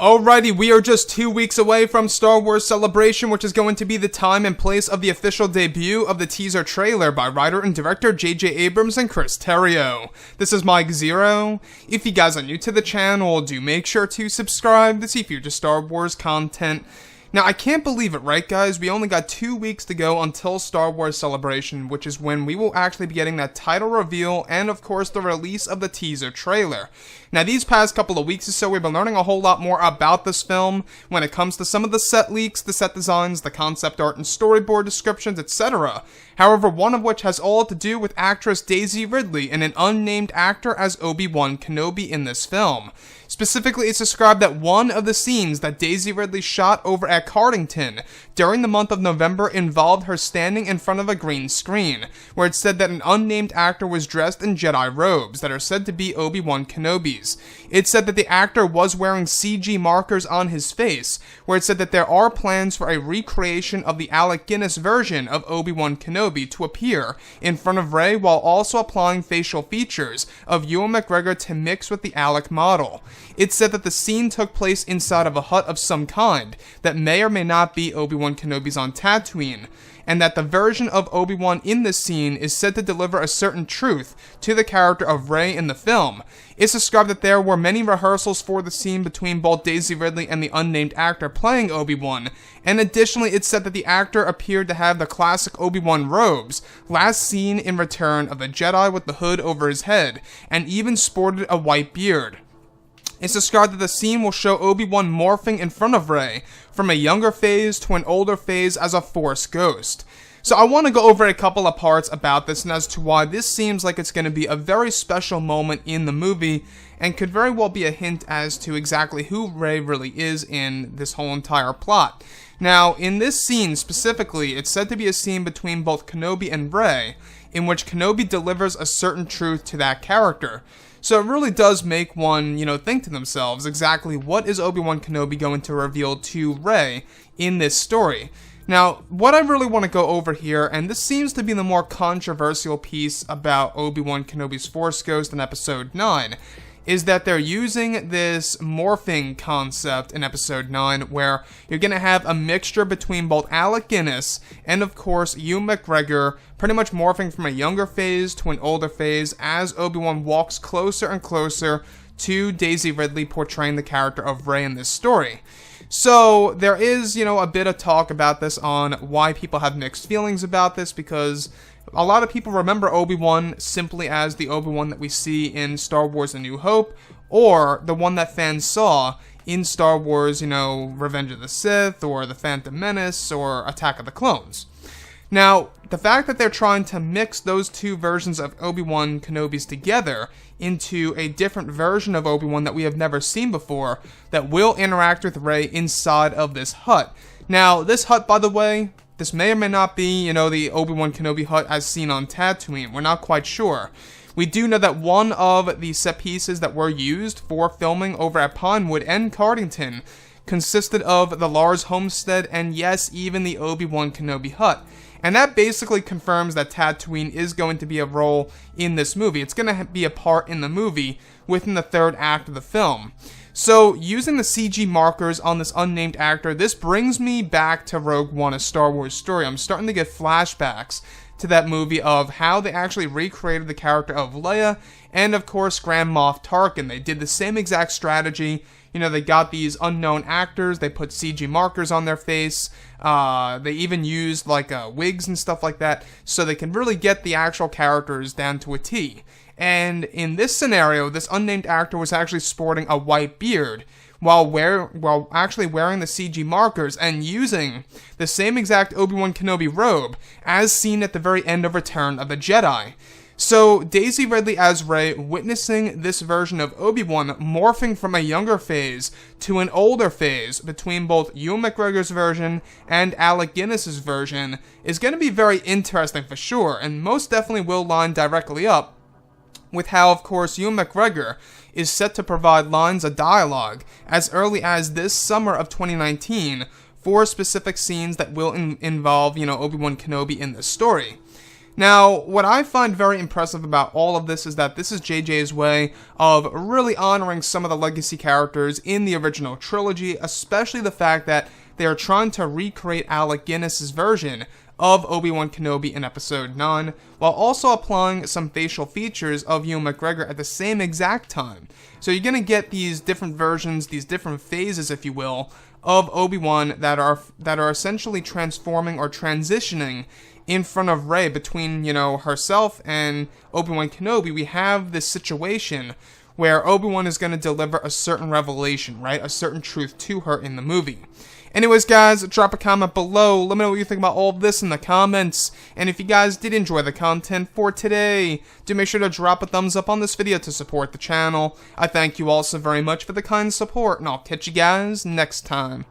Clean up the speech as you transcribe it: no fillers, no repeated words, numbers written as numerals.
Alrighty, we are just 2 weeks away from Star Wars Celebration, which is going to be the time and place of the official debut of the teaser trailer by writer and director J.J. Abrams and Chris Terrio. This is Mike Zero. If you guys are new to the channel, do make sure to subscribe to see future Star Wars content. Now, I can't believe it, right guys? We only got 2 weeks to go until Star Wars Celebration, which is when we will actually be getting that title reveal and, of course, the release of the teaser trailer. Now, these past couple of weeks or so, we've been learning a whole lot more about this film when it comes to some of the set leaks, the set designs, the concept art and storyboard descriptions, etc. However, one of which has all to do with actress Daisy Ridley and an unnamed actor as Obi-Wan Kenobi in this film. Specifically, it's described that one of the scenes that Daisy Ridley shot over at Cardington during the month of November involved her standing in front of a green screen, where it said that an unnamed actor was dressed in Jedi robes that are said to be Obi-Wan Kenobi's. It said that the actor was wearing CG markers on his face, where it said that there are plans for a recreation of the Alec Guinness version of Obi-Wan Kenobi to appear in front of Rey while also applying facial features of Ewan McGregor to mix with the Alec model. It said that the scene took place inside of a hut of some kind that may or may not be Obi-Wan Kenobi's on Tatooine, and that the version of Obi-Wan in this scene is said to deliver a certain truth to the character of Rey in the film. It's described that there were many rehearsals for the scene between both Daisy Ridley and the unnamed actor playing Obi-Wan, and additionally it's said that the actor appeared to have the classic Obi-Wan robes, last seen in Return of the Jedi with the hood over his head, and even sported a white beard. It's described that the scene will show Obi-Wan morphing in front of Rey from a younger phase to an older phase as a Force ghost. So I want to go over a couple of parts about this and as to why this seems like it's going to be a very special moment in the movie and could very well be a hint as to exactly who Rey really is in this whole entire plot. Now, in this scene specifically, it's said to be a scene between both Kenobi and Rey, in which Kenobi delivers a certain truth to that character. So it really does make one, think to themselves exactly what is Obi-Wan Kenobi going to reveal to Rey in this story. Now, what I really want to go over here, and this seems to be the more controversial piece about Obi-Wan Kenobi's Force Ghost in Episode 9, is that they're using this morphing concept in Episode 9, where you're going to have a mixture between both Alec Guinness and, of course, Ewan McGregor, pretty much morphing from a younger phase to an older phase as Obi-Wan walks closer and closer to Daisy Ridley portraying the character of Rey in this story. So, there is, a bit of talk about this on why people have mixed feelings about this, because a lot of people remember Obi-Wan simply as the Obi-Wan that we see in Star Wars A New Hope, or the one that fans saw in Star Wars, Revenge of the Sith, or The Phantom Menace, or Attack of the Clones. Now, the fact that they're trying to mix those two versions of Obi-Wan Kenobi's together into a different version of Obi-Wan that we have never seen before, that will interact with Rey inside of this hut. Now, this hut, by the way, this may or may not be, the Obi-Wan Kenobi hut as seen on Tatooine. We're not quite sure. We do know that one of the set pieces that were used for filming over at Pinewood and Cardington consisted of the Lars homestead and, yes, even the Obi-Wan Kenobi hut. And that basically confirms that Tatooine is going to be a role in this movie. It's going to be a part in the movie within the third act of the film. So, using the CG markers on this unnamed actor, this brings me back to Rogue One, A Star Wars Story. I'm starting to get flashbacks to that movie of how they actually recreated the character of Leia and, of course, Grand Moff Tarkin. They did the same exact strategy. They got these unknown actors, they put CG markers on their face, they even used, wigs and stuff like that, so they can really get the actual characters down to a T. And in this scenario, this unnamed actor was actually sporting a white beard, while actually wearing the CG markers and using the same exact Obi-Wan Kenobi robe as seen at the very end of Return of the Jedi. So, Daisy Ridley as Rey witnessing this version of Obi-Wan morphing from a younger phase to an older phase between both Ewan McGregor's version and Alec Guinness's version is going to be very interesting for sure, and most definitely will line directly up with how, of course, Ewan McGregor is set to provide lines of dialogue as early as this summer of 2019 for specific scenes that will involve, Obi-Wan Kenobi in this story. Now, what I find very impressive about all of this is that this is JJ's way of really honoring some of the legacy characters in the original trilogy, especially the fact that they are trying to recreate Alec Guinness's version of Obi-Wan Kenobi in Episode 9, while also applying some facial features of Ewan McGregor at the same exact time. So you're going to get these different versions, these different phases, if you will, of Obi-Wan that are essentially transforming or transitioning in front of Rey between, herself and Obi-Wan Kenobi. We have this situation where Obi-Wan is going to deliver a certain revelation, right? A certain truth to her in the movie. Anyways, guys, drop a comment below. Let me know what you think about all of this in the comments. And if you guys did enjoy the content for today, do make sure to drop a thumbs up on this video to support the channel. I thank you all so very much for the kind support, and I'll catch you guys next time.